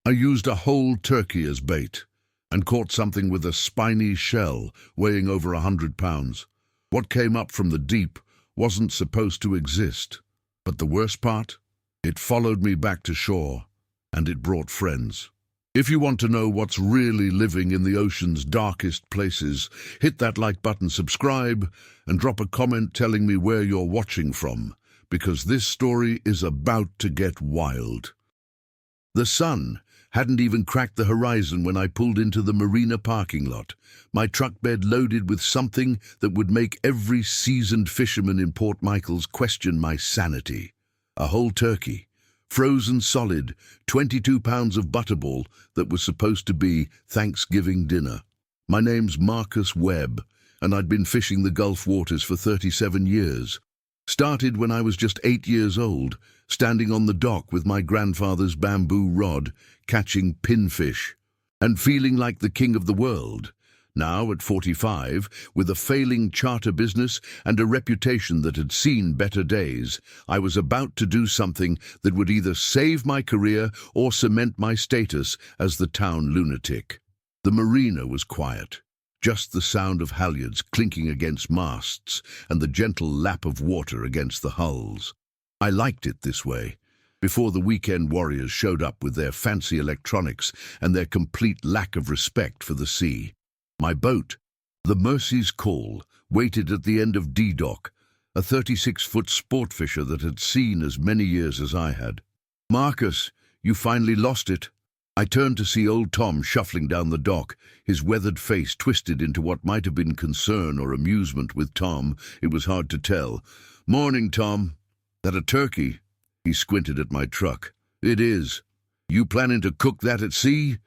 I used a whole turkey as bait and caught something with a spiny shell weighing over 100 pounds. What came up from the deep wasn't supposed to exist. But the worst part? It followed me back to shore, and it brought friends. If you want to know what's really living in the ocean's darkest places, hit that like button, subscribe, and drop a comment telling me where you're watching from, because this story is about to get wild. The sun hadn't even cracked the horizon when I pulled into the marina parking lot, my truck bed loaded with something that would make every seasoned fisherman in Port Michael's question my sanity. A whole turkey, frozen solid, 22 pounds of butterball that was supposed to be Thanksgiving dinner. My name's Marcus Webb, and I'd been fishing the Gulf waters for 37 years. Started when I was just 8 years old, standing on the dock with my grandfather's bamboo rod, catching pinfish, and feeling like the king of the world. Now, at 45, with a failing charter business and a reputation that had seen better days, I was about to do something that would either save my career or cement my status as the town lunatic. The marina was quiet. Just the sound of halyards clinking against masts and the gentle lap of water against the hulls. I liked it this way, before the weekend warriors showed up with their fancy electronics and their complete lack of respect for the sea. My boat, the Mercy's Call, waited at the end of D-Dock, a 36-foot sport fisher that had seen as many years as I had. "Marcus, you finally lost it." I turned to see old Tom shuffling down the dock, his weathered face twisted into what might have been concern or amusement. With Tom, it was hard to tell. "Morning, Tom." "That a turkey?" He squinted at my truck. "It is. You planning to cook that at sea?"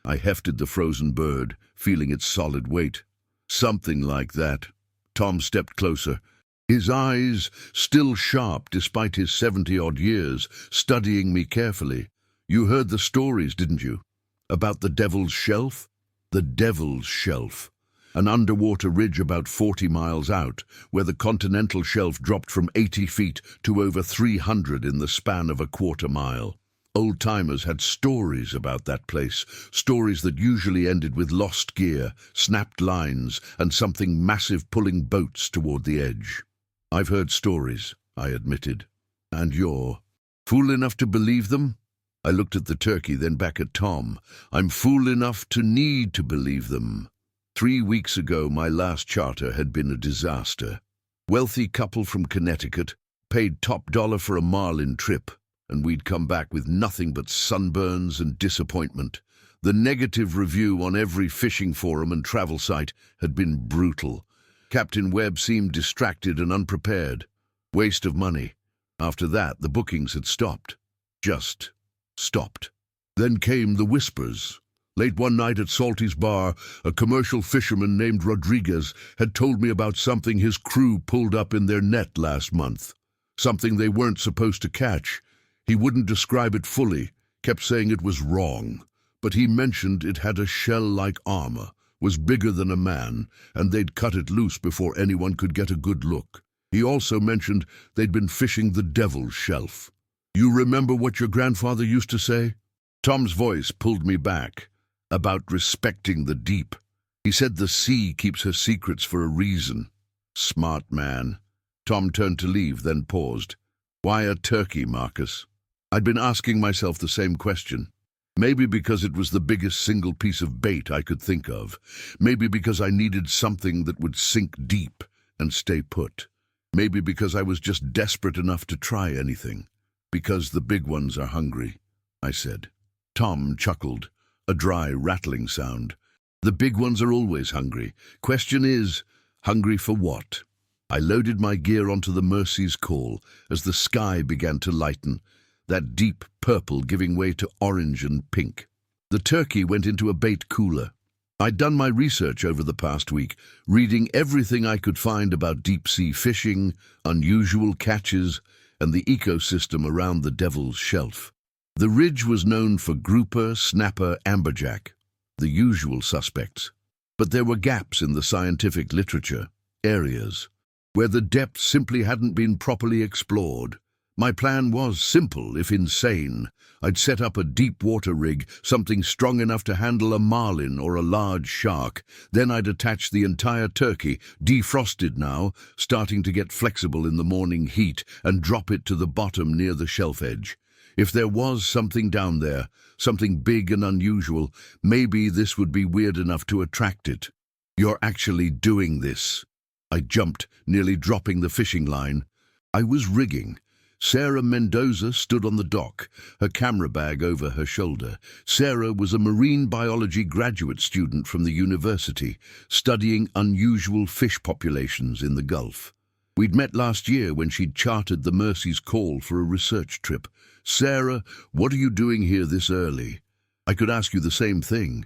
I hefted the frozen bird, feeling its solid weight. "Something like that." Tom stepped closer, his eyes, still sharp despite his 70-odd years, studying me carefully. "You heard the stories, didn't you? About the Devil's Shelf?" The Devil's Shelf. An underwater ridge about 40 miles out, where the continental shelf dropped from 80 feet to over 300 in the span of a quarter mile. Old-timers had stories about that place, stories that usually ended with lost gear, snapped lines, and something massive pulling boats toward the edge. "I've heard stories," I admitted. "And you're fool enough to believe them?" I looked at the turkey, then back at Tom. "I'm fool enough to need to believe them." 3 weeks ago, my last charter had been a disaster. Wealthy couple from Connecticut, paid top dollar for a marlin trip, and we'd come back with nothing but sunburns and disappointment. The negative review on every fishing forum and travel site had been brutal. Captain Webb seemed distracted and unprepared. Waste of money. After that, the bookings had stopped. Just stopped. Then came the whispers. Late one night at Salty's bar, a commercial fisherman named Rodriguez had told me about something his crew pulled up in their net last month. Something they weren't supposed to catch. He wouldn't describe it fully, kept saying it was wrong. But he mentioned it had a shell-like armor, was bigger than a man, and they'd cut it loose before anyone could get a good look. He also mentioned they'd been fishing the Devil's Shelf. "You remember what your grandfather used to say?" Tom's voice pulled me back. "About respecting the deep. He said the sea keeps her secrets for a reason." Smart man. Tom turned to leave, then paused. "Why a turkey, Marcus?" I'd been asking myself the same question. Maybe because it was the biggest single piece of bait I could think of. Maybe because I needed something that would sink deep and stay put. Maybe because I was just desperate enough to try anything. "Because the big ones are hungry," I said. Tom chuckled, a dry, rattling sound. "The big ones are always hungry. Question is, hungry for what?" I loaded my gear onto the Mercy's Call as the sky began to lighten, that deep purple giving way to orange and pink. The turkey went into a bait cooler. I'd done my research over the past week, reading everything I could find about deep-sea fishing, unusual catches, and the ecosystem around the Devil's Shelf. The ridge was known for grouper, snapper, amberjack, the usual suspects. But there were gaps in the scientific literature, areas where the depths simply hadn't been properly explored. My plan was simple, if insane. I'd set up a deep water rig, something strong enough to handle a marlin or a large shark. Then I'd attach the entire turkey, defrosted now, starting to get flexible in the morning heat, and drop it to the bottom near the shelf edge. If there was something down there, something big and unusual, maybe this would be weird enough to attract it. "You're actually doing this." I jumped, nearly dropping the fishing line. I was rigging. Sarah Mendoza stood on the dock, her camera bag over her shoulder. Sarah was a marine biology graduate student from the university, studying unusual fish populations in the Gulf. We'd met last year when she'd chartered the Mercy's Call for a research trip. "Sarah, what are you doing here this early?" "I could ask you the same thing."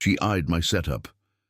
She eyed my setup.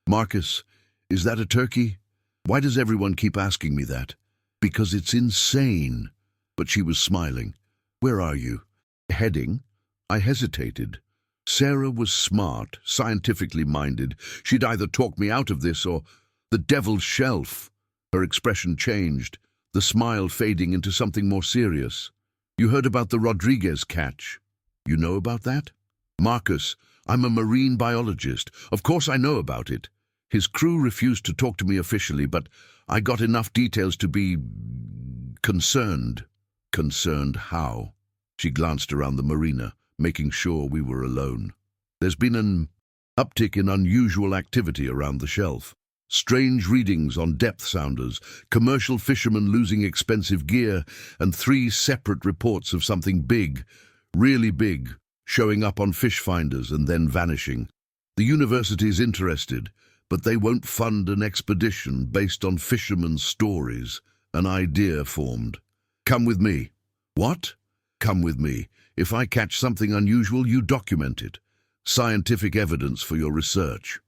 "Marcus, is that a turkey? Why does everyone keep asking me that?" "Because it's insane." But she was smiling. "Where are you?" "Heading." I hesitated. Sarah was smart, scientifically minded. She'd either talk me out of this or the devil's shelf. Her expression changed, the smile fading into something more serious. "You heard about the Rodriguez catch. You know about that?" "Marcus, I'm a marine biologist. Of course I know about it. His crew refused to talk to me officially, but I got enough details to be concerned." "Concerned how?" She glanced around the marina, making sure we were alone. "There's been an uptick in unusual activity around the shelf. Strange readings on depth sounders, commercial fishermen losing expensive gear, and 3 separate reports of something big, really big, showing up on fish finders and then vanishing. The university's interested, but they won't fund an expedition based on fishermen's stories." An idea formed. "Come with me." "What?" "Come with me. If I catch something unusual, you document it. Scientific evidence for your research."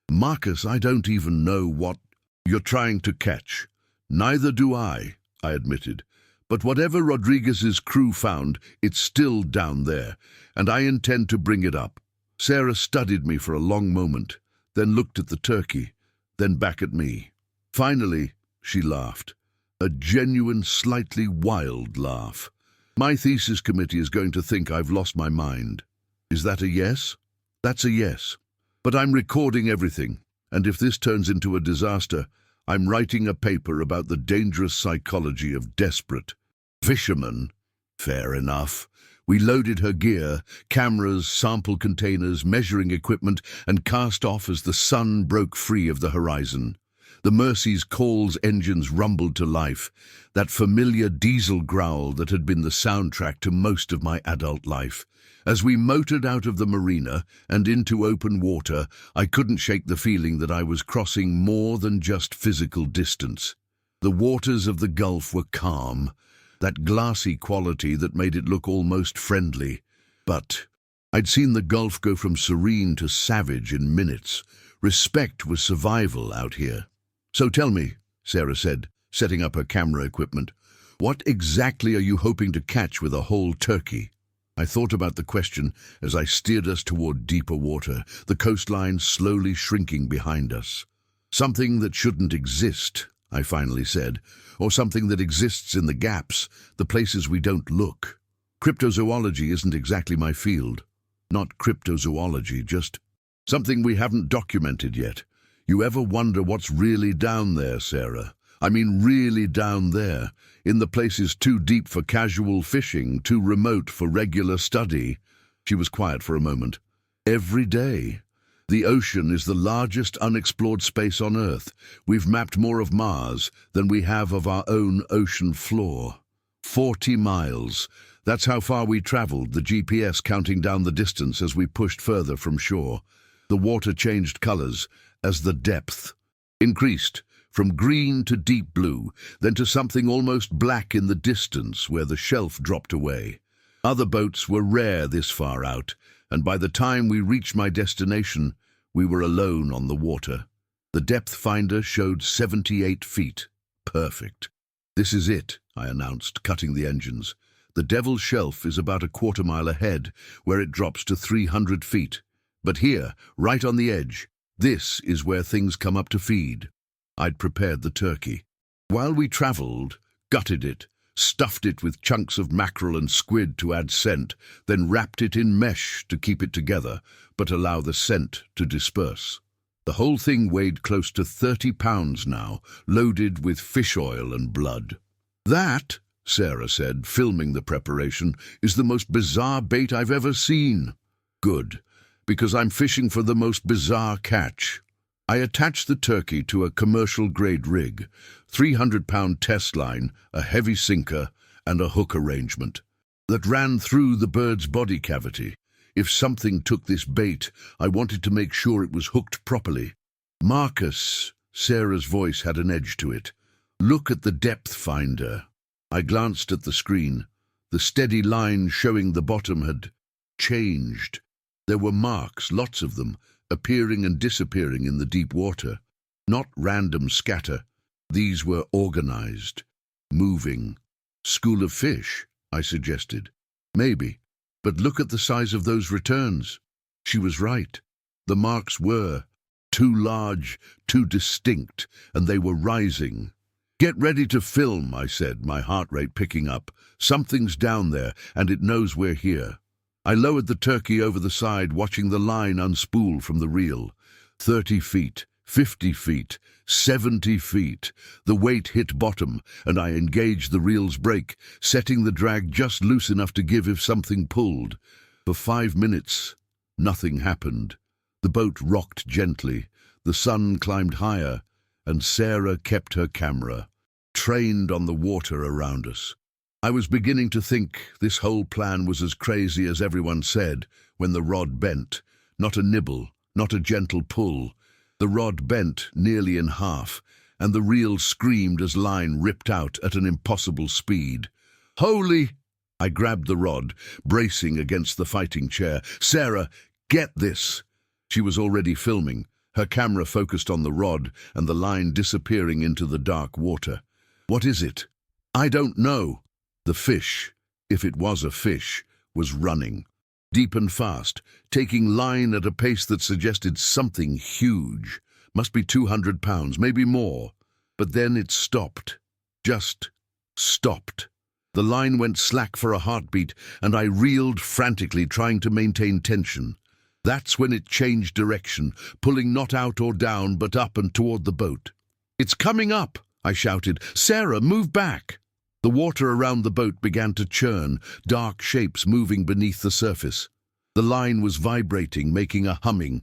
"Marcus, I don't even know what you're trying to catch." "Neither do I admitted. "But whatever Rodriguez's crew found, it's still down there, and I intend to bring it up." Sarah studied me for a long moment, then looked at the turkey, then back at me. Finally, she laughed. A genuine, slightly wild laugh. "My thesis committee is going to think I've lost my mind." "Is that a yes?" "That's a yes. But I'm recording everything, and if this turns into a disaster, I'm writing a paper about the dangerous psychology of desperate fishermen." Fair enough. We loaded her gear, cameras, sample containers, measuring equipment, and cast off as the sun broke free of the horizon. The Mercy's Call's engines rumbled to life, that familiar diesel growl that had been the soundtrack to most of my adult life. As we motored out of the marina and into open water, I couldn't shake the feeling that I was crossing more than just physical distance. The waters of the Gulf were calm, that glassy quality that made it look almost friendly. But I'd seen the Gulf go from serene to savage in minutes. Respect was survival out here. "So tell me," Sarah said, setting up her camera equipment, "what exactly are you hoping to catch with a whole turkey?" I thought about the question as I steered us toward deeper water, the coastline slowly shrinking behind us. "Something that shouldn't exist," I finally said, "or something that exists in the gaps, the places we don't look. Cryptozoology isn't exactly my field. Not cryptozoology, just something we haven't documented yet. You ever wonder what's really down there, Sarah? I mean really down there, in the places too deep for casual fishing, too remote for regular study?" She was quiet for a moment. "Every day. The ocean is the largest unexplored space on Earth. We've mapped more of Mars than we have of our own ocean floor. 40 miles. That's how far we traveled, the GPS counting down the distance as we pushed further from shore. The water changed colors as the depth increased, from green to deep blue, then to something almost black in the distance where the shelf dropped away. Other boats were rare this far out, and by the time we reached my destination, we were alone on the water. The depth finder showed 78 feet. Perfect. "This is it," I announced, cutting the engines. "The Devil's Shelf is about a quarter-mile ahead, where it drops to 300 feet. But here, right on the edge, this is where things come up to feed." I'd prepared the turkey. While we traveled, gutted it, stuffed it with chunks of mackerel and squid to add scent, then wrapped it in mesh to keep it together, but allow the scent to disperse. The whole thing weighed close to 30 pounds now, loaded with fish oil and blood. "That," Sarah said, filming the preparation, "is the most bizarre bait I've ever seen." "Good, because I'm fishing for the most bizarre catch." I attached the turkey to a commercial-grade rig, 300-pound test line, a heavy sinker, and a hook arrangement that ran through the bird's body cavity. If something took this bait, I wanted to make sure it was hooked properly. "Marcus," Sarah's voice had an edge to it, "look at the depth finder." I glanced at the screen. The steady line showing the bottom had changed. There were marks, lots of them, appearing and disappearing in the deep water. Not random scatter. These were organized, moving. "School of fish," I suggested. "Maybe. But look at the size of those returns." She was right. The marks were too large, too distinct, and they were rising. "Get ready to film," I said, my heart rate picking up. "Something's down there, and it knows we're here." I lowered the turkey over the side, watching the line unspool from the reel. 30 feet, 50 feet, 70 feet. The weight hit bottom, and I engaged the reel's brake, setting the drag just loose enough to give if something pulled. For 5 minutes, nothing happened. The boat rocked gently, the sun climbed higher, and Sarah kept her camera, trained on the water around us. I was beginning to think this whole plan was as crazy as everyone said when the rod bent. Not a nibble, not a gentle pull. The rod bent nearly in half, and the reel screamed as line ripped out at an impossible speed. "Holy!" I grabbed the rod, bracing against the fighting chair. "Sarah, get this!" She was already filming, her camera focused on the rod and the line disappearing into the dark water. "What is it?" "I don't know." The fish, if it was a fish, was running, deep and fast, taking line at a pace that suggested something huge. Must be 200 pounds, maybe more. But then it stopped. Just stopped. The line went slack for a heartbeat, and I reeled frantically, trying to maintain tension. That's when it changed direction, pulling not out or down, but up and toward the boat. "It's coming up!" I shouted. "Sarah, move back!" The water around the boat began to churn, dark shapes moving beneath the surface. The line was vibrating, making a humming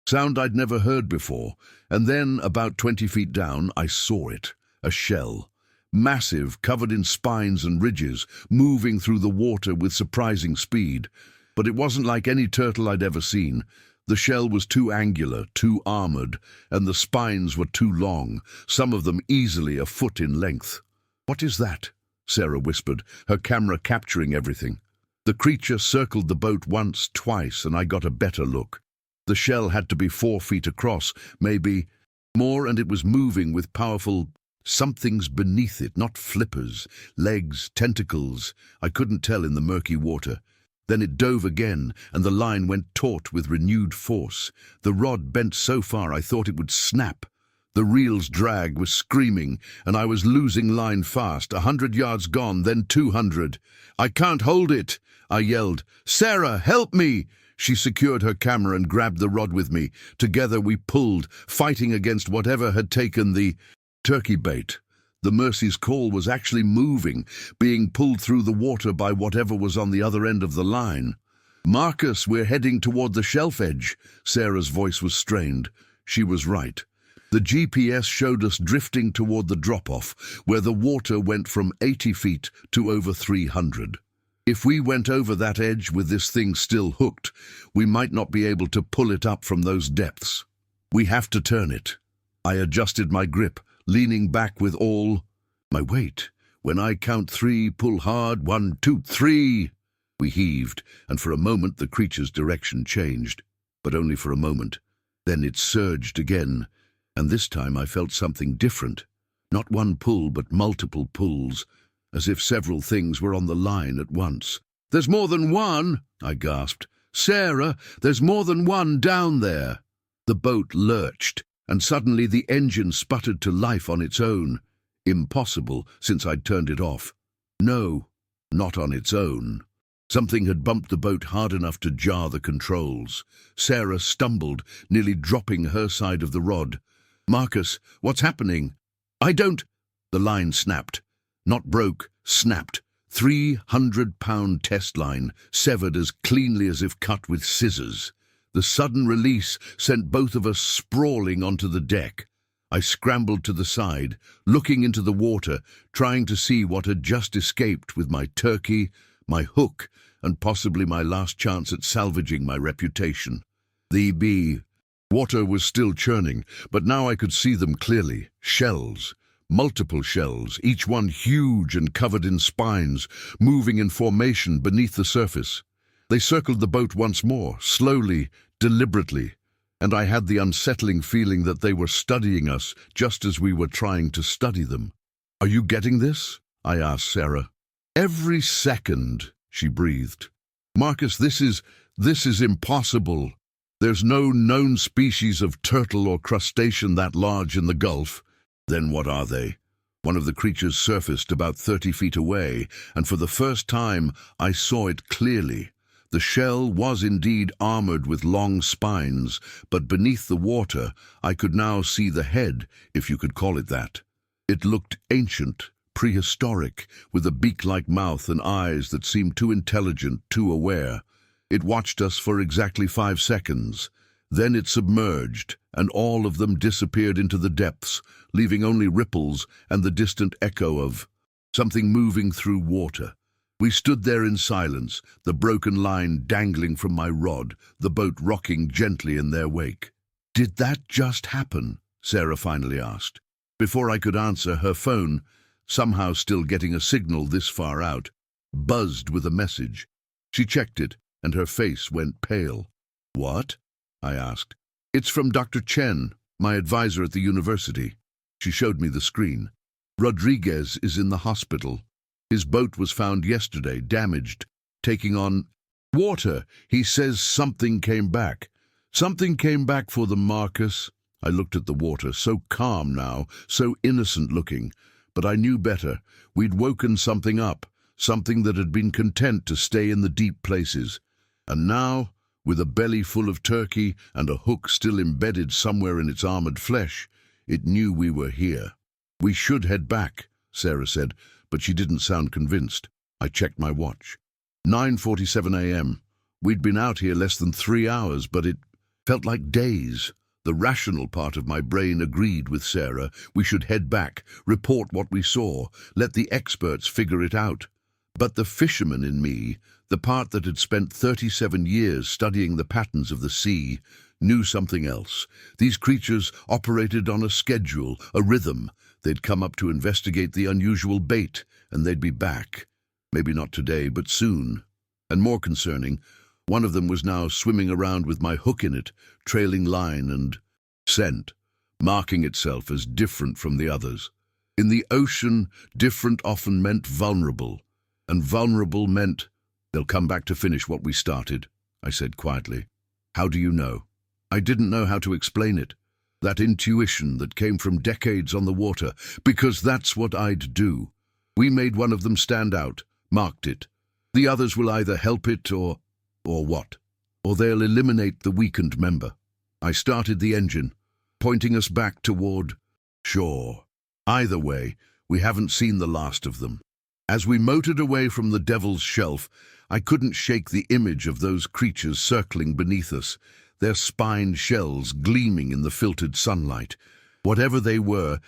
sound I'd never heard before, and then, about 20 feet down, I saw it, a shell. Massive, covered in spines and ridges, moving through the water with surprising speed. But it wasn't like any turtle I'd ever seen. The shell was too angular, too armored, and the spines were too long, some of them easily a foot in length. "What is that?" Sarah whispered, her camera capturing everything. The creature circled the boat once, twice, and I got a better look. The shell had to be 4 feet across, maybe more, and it was moving with powerful somethings beneath it, not flippers, legs, tentacles. I couldn't tell in the murky water. Then it dove again, and the line went taut with renewed force. The rod bent so far I thought it would snap. The reel's drag was screaming, and I was losing line fast, 100 yards gone, then 200. "I can't hold it!" I yelled. "Sarah, help me!" She secured her camera and grabbed the rod with me. Together we pulled, fighting against whatever had taken the turkey bait. The Mercy's call was actually moving, being pulled through the water by whatever was on the other end of the line. "Marcus, we're heading toward the shelf edge." Sarah's voice was strained. She was right. The GPS showed us drifting toward the drop-off, where the water went from 80 feet to over 300. If we went over that edge with this thing still hooked, we might not be able to pull it up from those depths. "We have to turn it." I adjusted my grip, leaning back with all my weight. "When I count 3, pull hard. 1, 2, 3. We heaved, and for a moment the creature's direction changed. But only for a moment. Then it surged again. And this time I felt something different. Not one pull, but multiple pulls, as if several things were on the line at once. "There's more than one!" I gasped. "Sarah, there's more than one down there!" The boat lurched, and suddenly the engine sputtered to life on its own. Impossible, since I'd turned it off. No, not on its own. Something had bumped the boat hard enough to jar the controls. Sarah stumbled, nearly dropping her side of the rod. "Marcus, what's happening?" "I don't—" The line snapped. Not broke, snapped. 300-pound test line, severed as cleanly as if cut with scissors. The sudden release sent both of us sprawling onto the deck. I scrambled to the side, looking into the water, trying to see what had just escaped with my turkey, my hook, and possibly my last chance at salvaging my reputation. The water was still churning, but now I could see them clearly. Shells. Multiple shells, each one huge and covered in spines, moving in formation beneath the surface. They circled the boat once more, slowly, deliberately, and I had the unsettling feeling that they were studying us just as we were trying to study them. "Are you getting this?" I asked Sarah. "Every second," she breathed. "Marcus, this is impossible. There's no known species of turtle or crustacean that large in the Gulf." "Then what are they?" One of the creatures surfaced about 30 feet away, and for the first time I saw it clearly. The shell was indeed armored with long spines, but beneath the water I could now see the head, if you could call it that. It looked ancient, prehistoric, with a beak-like mouth and eyes that seemed too intelligent, too aware. It watched us for exactly 5 seconds. Then it submerged, and all of them disappeared into the depths, leaving only ripples and the distant echo of something moving through water. We stood there in silence, the broken line dangling from my rod, the boat rocking gently in their wake. "Did that just happen?" Sarah finally asked. Before I could answer, her phone, somehow still getting a signal this far out, buzzed with a message. She checked it, and her face went pale. "What?" I asked. "It's from Dr. Chen, my advisor at the university." She showed me the screen. "Rodriguez is in the hospital. His boat was found yesterday, damaged, taking on water. He says something came back. Something came back for them, Marcus." I looked at the water, so calm now, so innocent-looking. But I knew better. We'd woken something up, something that had been content to stay in the deep places. And now, with a belly full of turkey and a hook still embedded somewhere in its armored flesh, it knew we were here. "We should head back," Sarah said, but she didn't sound convinced. I checked my watch. 9:47 a.m. We'd been out here less than 3 hours, but it felt like days. The rational part of my brain agreed with Sarah. We should head back, report what we saw, let the experts figure it out. But the fisherman in me, the part that had spent 37 years studying the patterns of the sea, knew something else. These creatures operated on a schedule, a rhythm. They'd come up to investigate the unusual bait, and they'd be back. Maybe not today, but soon. And more concerning, one of them was now swimming around with my hook in it, trailing line and scent, marking itself as different from the others. In the ocean, different often meant vulnerable, and vulnerable meant, "They'll come back to finish what we started," I said quietly. "How do you know?" I didn't know how to explain it. That intuition that came from decades on the water, because that's what I'd do. We made one of them stand out, marked it. The others will either help it or what? Or they'll eliminate the weakened member. I started the engine, pointing us back toward shore. Either way, we haven't seen the last of them. As we motored away from the Devil's Shelf, I couldn't shake the image of those creatures circling beneath us, their spined shells gleaming in the filtered sunlight. Whatever they were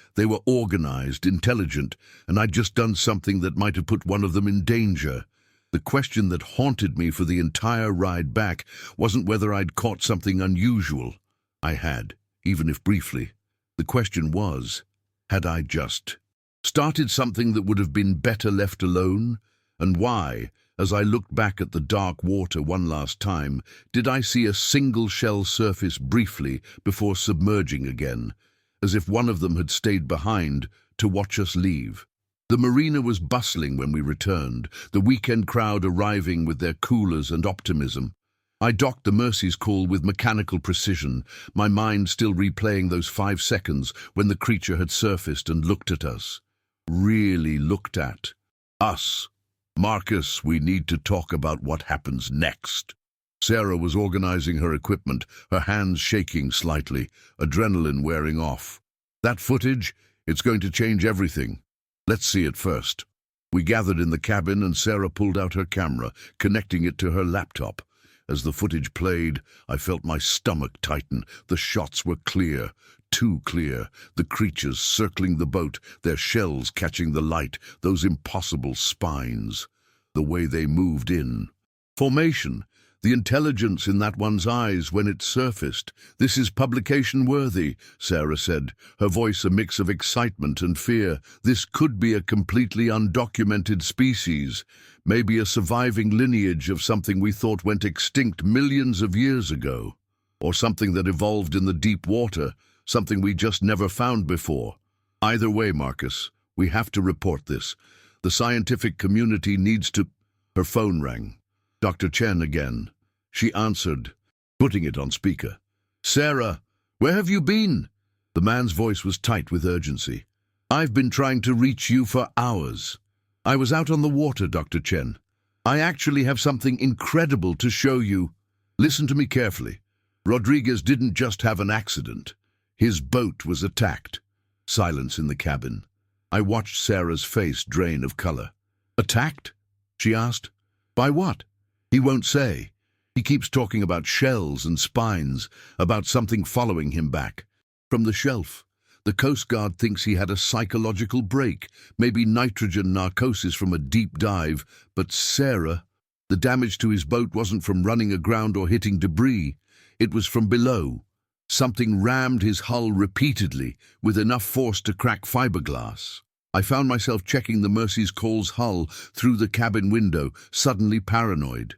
organized, intelligent, and I'd just done something that might have put one of them in danger. The question that haunted me for the entire ride back wasn't whether I'd caught something unusual. I had, even if briefly. The question was, had I just started something that would have been better left alone? And why, as I looked back at the dark water one last time, did I see a single shell surface briefly before submerging again, as if one of them had stayed behind to watch us leave? The marina was bustling when we returned, the weekend crowd arriving with their coolers and optimism. I docked the Mercy's call with mechanical precision, my mind still replaying those 5 seconds when the creature had surfaced and looked at us. Really looked at. Us. Marcus, we need to talk about what happens next. Sarah was organizing her equipment, her hands shaking slightly, adrenaline wearing off. That footage, it's going to change everything. Let's see it first. We gathered in the cabin and Sarah pulled out her camera, connecting it to her laptop. As the footage played, I felt my stomach tighten. The shots were clear, too clear. The creatures circling the boat, their shells catching the light, those impossible spines. The way they moved in. Formation, the intelligence in that one's eyes when it surfaced. This is publication worthy, Sarah said, her voice a mix of excitement and fear. This could be a completely undocumented species. Maybe a surviving lineage of something we thought went extinct millions of years ago. Or something that evolved in the deep water, something we just never found before. Either way, Marcus, we have to report this. The scientific community needs to... Her phone rang. Dr. Chen again. She answered, putting it on speaker. Sarah, where have you been? The man's voice was tight with urgency. I've been trying to reach you for hours. I was out on the water, Dr. Chen. I actually have something incredible to show you. Listen to me carefully. Rodriguez didn't just have an accident. His boat was attacked. Silence in the cabin. I watched Sarah's face drain of color. Attacked? She asked. By what? He won't say. He keeps talking about shells and spines, about something following him back. From the shelf. The Coast Guard thinks he had a psychological break, maybe nitrogen narcosis from a deep dive, but Sarah, the damage to his boat wasn't from running aground or hitting debris. It was from below. Something rammed his hull repeatedly, with enough force to crack fiberglass. I found myself checking the Mercy's Call's hull through the cabin window, suddenly paranoid.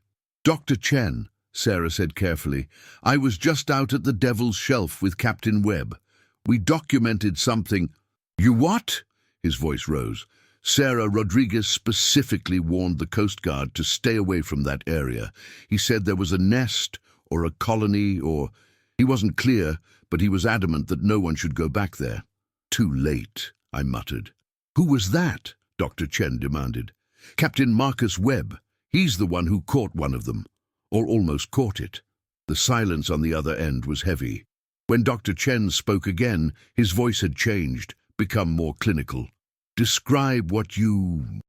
Dr. Chen, Sarah said carefully, I was just out at the Devil's Shelf with Captain Webb. We documented something. You what? His voice rose. Sarah, Rodriguez specifically warned the Coast Guard to stay away from that area. He said there was a nest or a colony or... He wasn't clear, but he was adamant that no one should go back there. Too late, I muttered. Who was that? Dr. Chen demanded. Captain Marcus Webb. He's the one who caught one of them, or almost caught it. The silence on the other end was heavy. When Dr. Chen spoke again, his voice had changed, become more clinical. Describe what you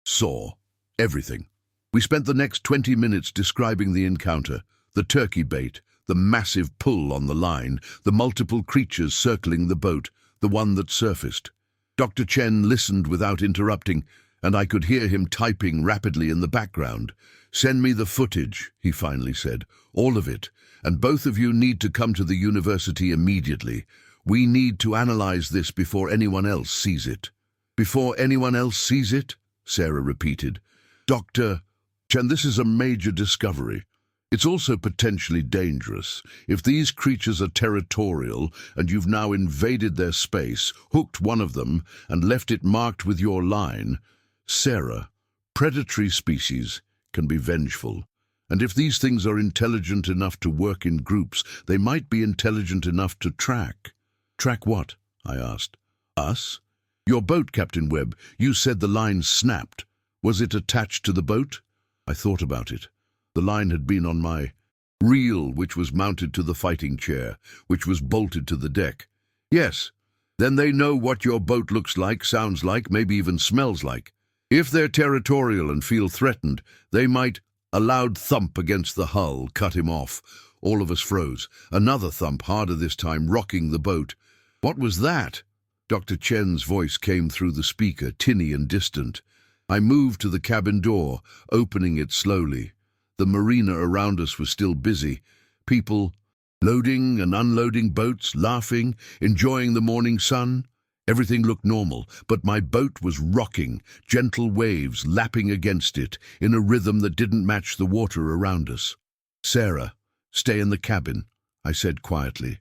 saw. Everything. We spent the next 20 minutes describing the encounter, the turkey bait, the massive pull on the line, the multiple creatures circling the boat, the one that surfaced. Dr. Chen listened without interrupting, and I could hear him typing rapidly in the background. Send me the footage, he finally said. All of it. And both of you need to come to the university immediately. We need to analyze this before anyone else sees it. Before anyone else sees it? Sarah repeated. Dr. Chen, this is a major discovery. It's also potentially dangerous. If these creatures are territorial and you've now invaded their space, hooked one of them, and left it marked with your line, Sarah, predatory species can be vengeful. And if these things are intelligent enough to work in groups, they might be intelligent enough to track. Track what? I asked. Us? Your boat, Captain Webb. You said the line snapped. Was it attached to the boat? I thought about it. The line had been on my reel, which was mounted to the fighting chair, which was bolted to the deck. Yes. Then they know what your boat looks like, sounds like, maybe even smells like. If they're territorial and feel threatened, they might... A loud thump against the hull cut him off. All of us froze. Another thump, harder this time, rocking the boat. What was that? Dr. Chen's voice came through the speaker, tinny and distant. I moved to the cabin door, opening it slowly. The marina around us was still busy. People loading and unloading boats, laughing, enjoying the morning sun. Everything looked normal, but my boat was rocking, gentle waves lapping against it, in a rhythm that didn't match the water around us. Sarah, stay in the cabin, I said quietly.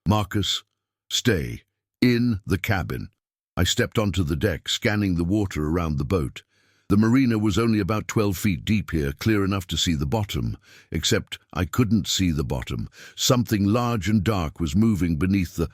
Marcus, stay in the cabin. I stepped onto the deck, scanning the water around the boat. The marina was only about 12 feet deep here, clear enough to see the bottom, except I couldn't see the bottom. Something large and dark was moving beneath the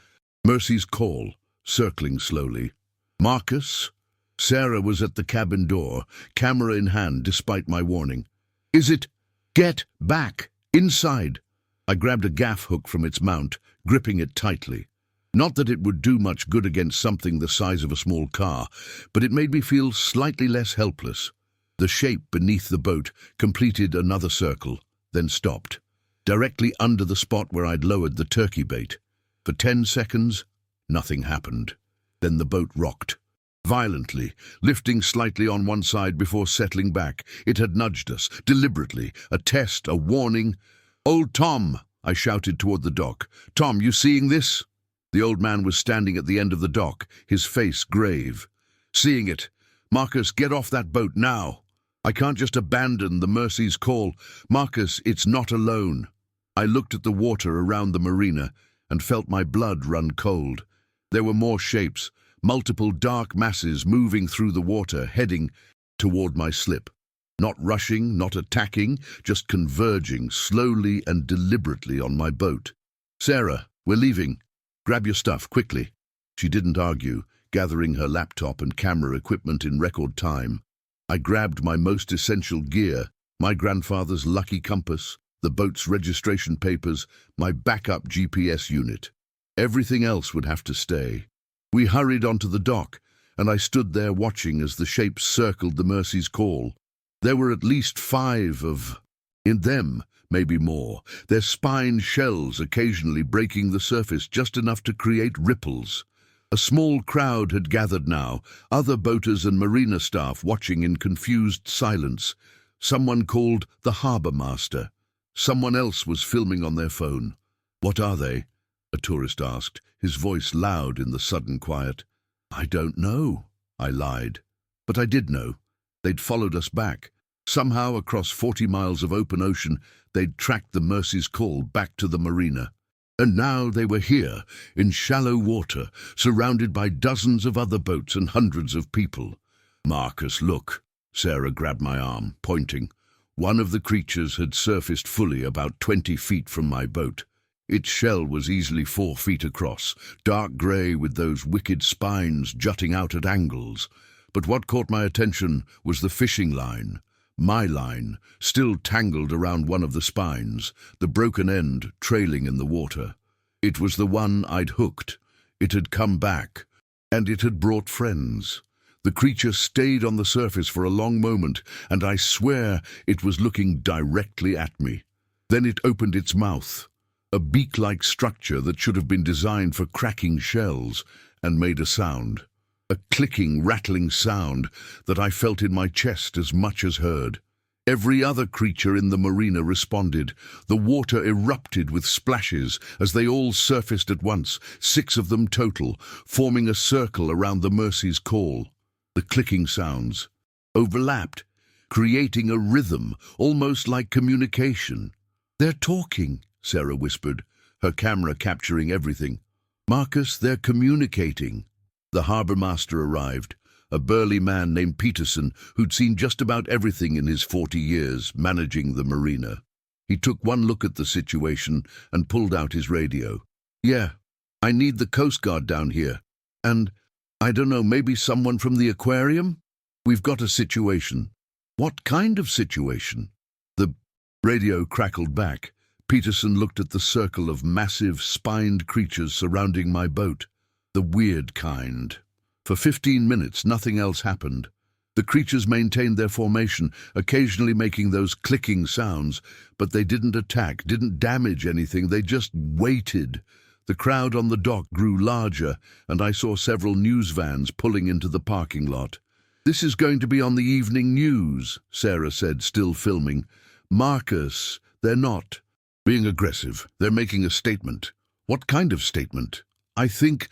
Mercy's Call, circling slowly. Marcus? Sarah was at the cabin door, camera in hand despite my warning. "Is it? Get back! Inside!" I grabbed a gaff hook from its mount, gripping it tightly. Not that it would do much good against something the size of a small car, but it made me feel slightly less helpless. The shape beneath the boat completed another circle, then stopped, directly under the spot where I'd lowered the turkey bait. For 10 seconds, nothing happened. Then the boat rocked violently, lifting slightly on one side before settling back. It had nudged us, deliberately, a test, a warning. "Old Tom!" I shouted toward the dock. "Tom, you seeing this?" The old man was standing at the end of the dock, his face grave. "Seeing it. Marcus, get off that boat now. I can't just abandon the Mercy's call. Marcus, it's not alone." I looked at the water around the marina and felt my blood run cold. There were more shapes, multiple dark masses moving through the water, heading toward my slip. Not rushing, not attacking, just converging slowly and deliberately on my boat. "Sarah, we're leaving. Grab your stuff, quickly." She didn't argue, gathering her laptop and camera equipment in record time. I grabbed my most essential gear, my grandfather's lucky compass, the boat's registration papers, my backup GPS unit. Everything else would have to stay. We hurried onto the dock, and I stood there watching as the shapes circled the Mercy's call. There were at least 5 in them, maybe more, their spine shells occasionally breaking the surface just enough to create ripples. A small crowd had gathered now, other boaters and marina staff watching in confused silence. Someone called the harbour master. Someone else was filming on their phone. "What are they?" a tourist asked, his voice loud in the sudden quiet. "I don't know," I lied. But I did know. They'd followed us back. Somehow, across 40 miles of open ocean, they'd tracked the Mercy's call back to the marina. And now they were here, in shallow water, surrounded by dozens of other boats and hundreds of people. "Marcus, look." Sarah grabbed my arm, pointing. One of the creatures had surfaced fully about 20 feet from my boat. Its shell was easily 4 feet across, dark grey with those wicked spines jutting out at angles. But what caught my attention was the fishing line. My line, still tangled around one of the spines, the broken end trailing in the water. It was the one I'd hooked. It had come back, and it had brought friends. The creature stayed on the surface for a long moment, and I swear it was looking directly at me. Then it opened its mouth, a beak-like structure that should have been designed for cracking shells, and made a sound. A clicking, rattling sound that I felt in my chest as much as heard. Every other creature in the marina responded. The water erupted with splashes as they all surfaced at once, 6 of them total, forming a circle around the Mercy's call. The clicking sounds overlapped, creating a rhythm, almost like communication. "They're talking," Sarah whispered, her camera capturing everything. "Marcus, they're communicating." The harbour master arrived, a burly man named Peterson who'd seen just about everything in his 40 years managing the marina. He took one look at the situation and pulled out his radio. "Yeah, I need the Coast Guard down here. And, I don't know, maybe someone from the aquarium? We've got a situation." "What kind of situation?" The radio crackled back. Peterson looked at the circle of massive, spined creatures surrounding my boat. The weird kind. For 15 minutes, nothing else happened. The creatures maintained their formation, occasionally making those clicking sounds, but they didn't attack, didn't damage anything, they just waited. The crowd on the dock grew larger, and I saw several news vans pulling into the parking lot. "This is going to be on the evening news," Sarah said, still filming. "Marcus, they're not being aggressive. They're making a statement." "What kind of statement?" I think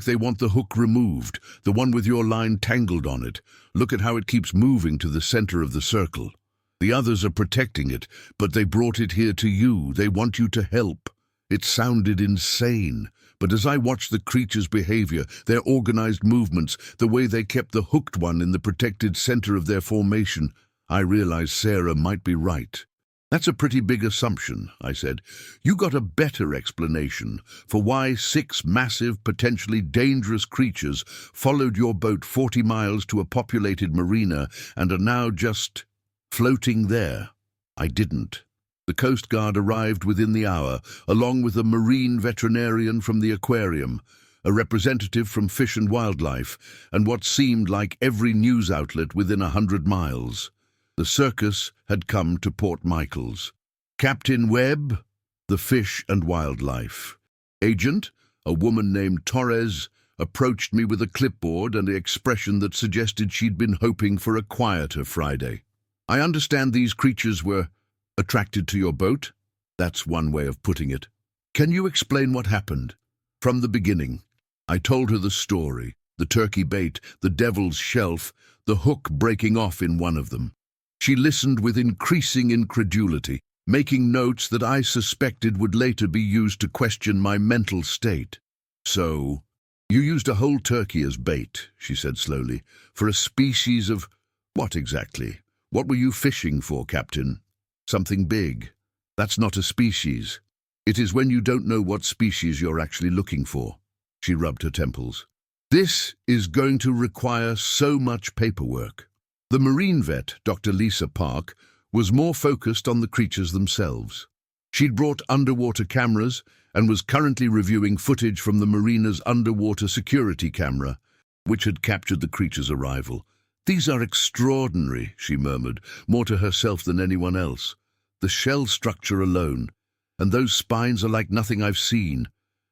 they want the hook removed, the one with your line tangled on it. Look at how it keeps moving to the center of the circle. The others are protecting it, but they brought it here to you. They want you to help." It sounded insane, but as I watched the creature's behavior, their organized movements, the way they kept the hooked one in the protected center of their formation, I realized Sarah might be right. That's a pretty big assumption, I said. You got a better explanation for why 6 massive, potentially dangerous creatures followed your boat 40 miles to a populated marina and are now just floating there. I didn't. The Coast Guard arrived within the hour, along with a marine veterinarian from the aquarium, a representative from Fish and Wildlife, and what seemed like every news outlet within 100 miles. The circus had come to Port Michaels. Captain Webb, the Fish and Wildlife. Agent, a woman named Torres, approached me with a clipboard and an expression that suggested she'd been hoping for a quieter Friday. I understand these creatures were attracted to your boat? That's one way of putting it. Can you explain what happened? From the beginning. I told her the story, the turkey bait, the devil's shelf, the hook breaking off in one of them. She listened with increasing incredulity, making notes that I suspected would later be used to question my mental state. So, you used a whole turkey as bait, she said slowly, for a species of... What exactly? What were you fishing for, Captain? Something big. That's not a species. It is when you don't know what species you're actually looking for. She rubbed her temples. This is going to require so much paperwork. The marine vet, Dr. Lisa Park, was more focused on the creatures themselves. She'd brought underwater cameras and was currently reviewing footage from the marina's underwater security camera, which had captured the creature's arrival. These are extraordinary, she murmured, more to herself than anyone else. The shell structure alone, and those spines are like nothing I've seen.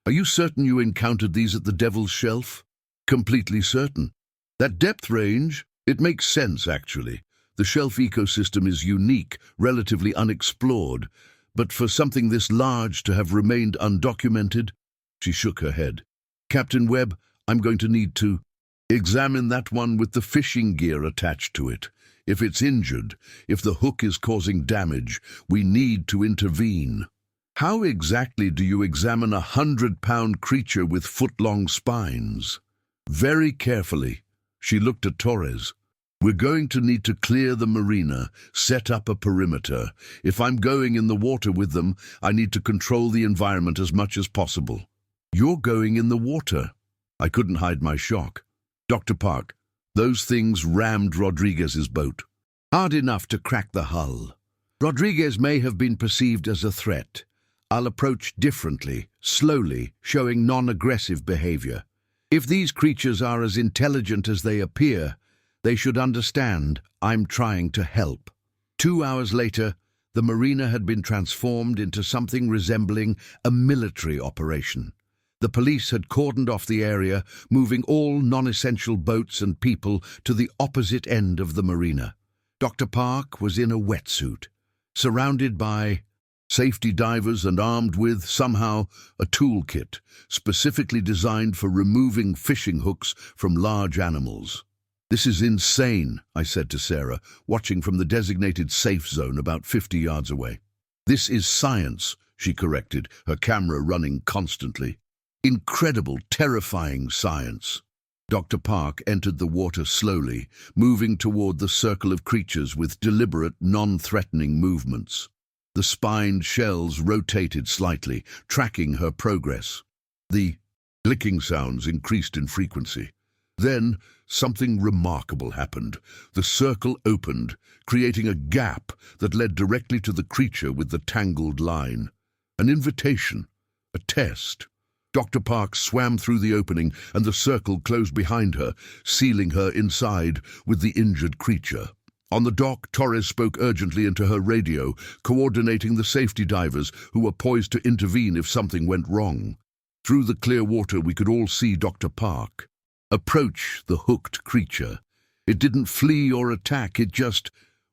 Are you certain you encountered these at the Devil's Shelf? Completely certain. That depth range, it makes sense, actually. The shelf ecosystem is unique, relatively unexplored, but for something this large to have remained undocumented, she shook her head. Captain Webb, I'm going to need to examine that one with the fishing gear attached to it. If it's injured, if the hook is causing damage, we need to intervene. How exactly do you examine 100-pound creature with foot-long spines? Very carefully. She looked at Torres. We're going to need to clear the marina, set up a perimeter. If I'm going in the water with them, I need to control the environment as much as possible. You're going in the water. I couldn't hide my shock. Dr. Park, those things rammed Rodriguez's boat. Hard enough to crack the hull. Rodriguez may have been perceived as a threat. I'll approach differently, slowly, showing non-aggressive behavior. If these creatures are as intelligent as they appear, they should understand I'm trying to help. 2 hours later, the marina had been transformed into something resembling a military operation. The police had cordoned off the area, moving all non-essential boats and people to the opposite end of the marina. Dr. Park was in a wetsuit, surrounded by safety divers and armed with, somehow, a toolkit specifically designed for removing fishing hooks from large animals. This is insane, I said to Sarah, watching from the designated safe zone about 50 yards away. This is science, she corrected, her camera running constantly. Incredible, terrifying science. Dr. Park entered the water slowly, moving toward the circle of creatures with deliberate, non-threatening movements. The spined shells rotated slightly, tracking her progress. The clicking sounds increased in frequency. Then, something remarkable happened. The circle opened, creating a gap that led directly to the creature with the tangled line. An invitation, a test. Dr. Park swam through the opening, and the circle closed behind her, sealing her inside with the injured creature. On the dock, Torres spoke urgently into her radio, coordinating the safety divers who were poised to intervene if something went wrong. Through the clear water, we could all see Dr. Park approach the hooked creature. It didn't flee or attack, it just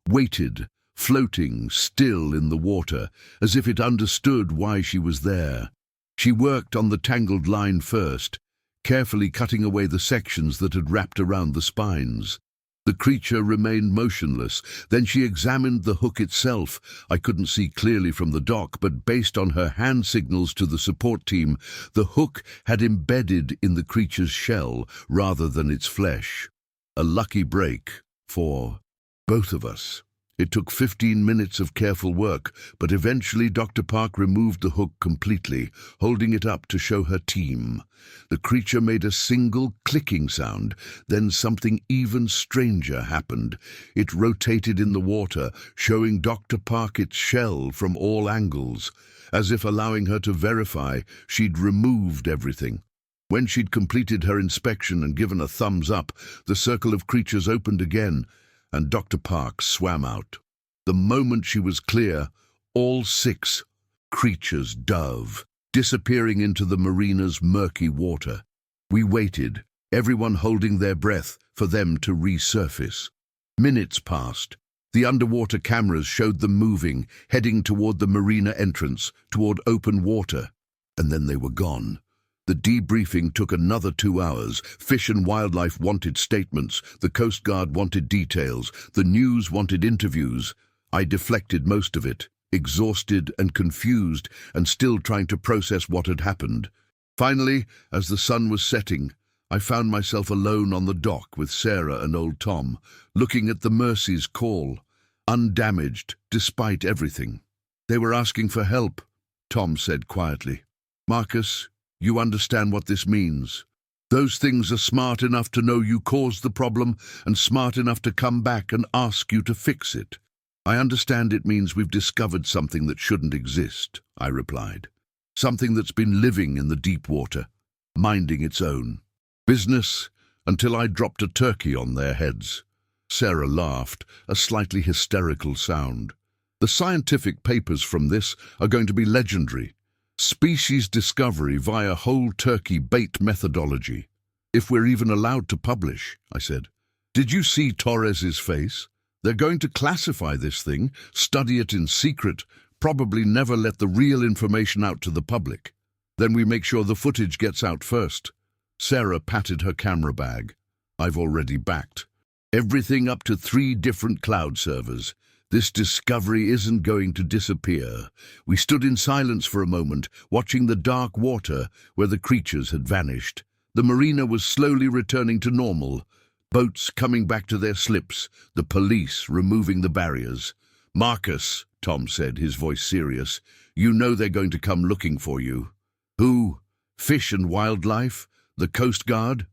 waited, floating still in the water, as if it understood why she was there. She worked on the tangled line first, carefully cutting away the sections that had wrapped around the spines. The creature remained motionless. Then she examined the hook itself. I couldn't see clearly from the dock, but based on her hand signals to the support team, the hook had embedded in the creature's shell rather than its flesh. A lucky break for both of us. It took 15 minutes of careful work, but eventually Dr. Park removed the hook completely, holding it up to show her team. The creature made a single clicking sound, then something even stranger happened. It rotated in the water, showing Dr. Park its shell from all angles, as if allowing her to verify she'd removed everything. When she'd completed her inspection and given a thumbs up, the circle of creatures opened again, and Dr. Park swam out. The moment she was clear, all 6 creatures dove, disappearing into the marina's murky water. We waited, everyone holding their breath for them to resurface. Minutes passed. The underwater cameras showed them moving, heading toward the marina entrance, toward open water, and then they were gone. The debriefing took another 2 hours. Fish and Wildlife wanted statements, the Coast Guard wanted details, the news wanted interviews. I deflected most of it, exhausted and confused, and still trying to process what had happened. Finally, as the sun was setting, I found myself alone on the dock with Sarah and old Tom, looking at the Mercy's call, undamaged despite everything. They were asking for help, Tom said quietly. Marcus, you understand what this means. Those things are smart enough to know you caused the problem and smart enough to come back and ask you to fix it. I understand it means we've discovered something that shouldn't exist, I replied. Something that's been living in the deep water, minding its own business, until I dropped a turkey on their heads. Sarah laughed, a slightly hysterical sound. The scientific papers from this are going to be legendary. Species discovery via whole turkey bait methodology. If we're even allowed to publish, I said. Did you see Torres's face? They're going to classify this thing, study it in secret, probably never let the real information out to the public. Then we make sure the footage gets out first. Sarah patted her camera bag. I've already backed. Everything up to 3 different cloud servers. This discovery isn't going to disappear. We stood in silence for a moment, watching the dark water where the creatures had vanished. The marina was slowly returning to normal. Boats coming back to their slips, the police removing the barriers. Marcus, Tom said, his voice serious, you know they're going to come looking for you. Who? Fish and Wildlife? The Coast Guard?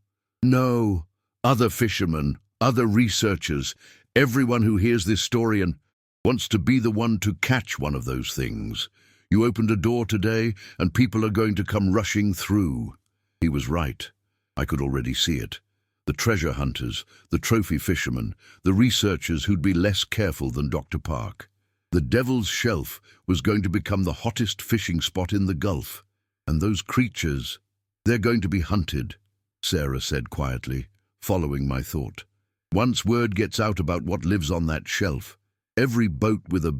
No. Other fishermen, other researchers, everyone who hears this story and wants to be the one to catch one of those things. You opened a door today, and people are going to come rushing through. He was right. I could already see it. The treasure hunters, the trophy fishermen, the researchers who'd be less careful than Dr. Park. The Devil's Shelf was going to become the hottest fishing spot in the Gulf. And those creatures, they're going to be hunted, Sarah said quietly, following my thought. Once word gets out about what lives on that shelf, every boat with a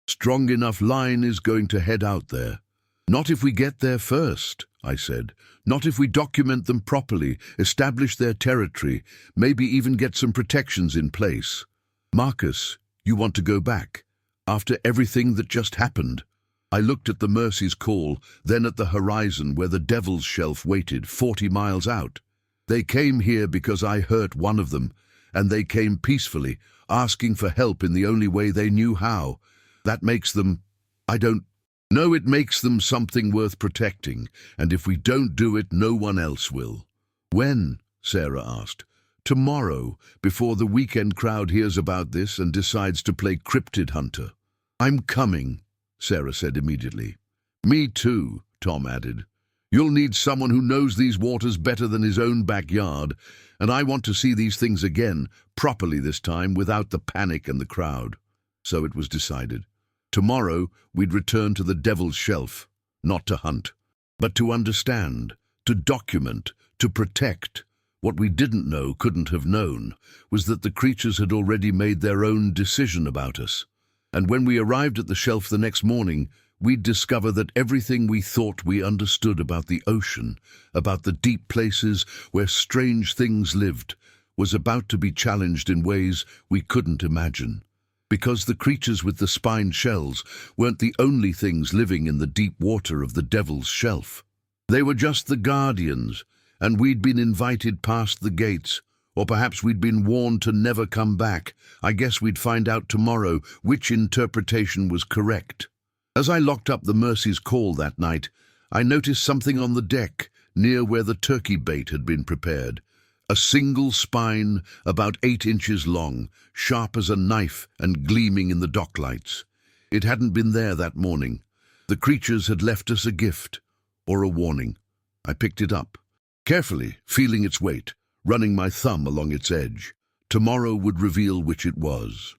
strong enough line is going to head out there. Not if we get there first, I said. Not if we document them properly, establish their territory, maybe even get some protections in place. Marcus, you want to go back? After everything that just happened? I looked at the Mercy's call, then at the horizon where the Devil's Shelf waited 40 miles out. They came here because I hurt one of them, and they came peacefully, asking for help in the only way they knew how. That makes them, it makes them something worth protecting, and if we don't do it, no one else will. When? Sarah asked. Tomorrow, before the weekend crowd hears about this and decides to play cryptid hunter. I'm coming, Sarah said immediately. Me too, Tom added. You'll need someone who knows these waters better than his own backyard, and I want to see these things again, properly this time, without the panic and the crowd. So it was decided. Tomorrow we'd return to the Devil's Shelf, not to hunt, but to understand, to document, to protect. What we didn't know, couldn't have known, was that the creatures had already made their own decision about us. And when we arrived at the shelf the next morning, we'd discover that everything we thought we understood about the ocean, about the deep places where strange things lived, was about to be challenged in ways we couldn't imagine. Because the creatures with the spine shells weren't the only things living in the deep water of the Devil's Shelf. They were just the guardians, and we'd been invited past the gates, Or perhaps we'd been warned to never come back. I guess we'd find out tomorrow which interpretation was correct. As I locked up the Mercy's call that night, I noticed something on the deck near where the turkey bait had been prepared. A single spine, about 8 inches long, sharp as a knife and gleaming in the dock lights. It hadn't been there that morning. The creatures had left us a gift, or a warning. I picked it up, carefully feeling its weight, running my thumb along its edge. Tomorrow would reveal which it was.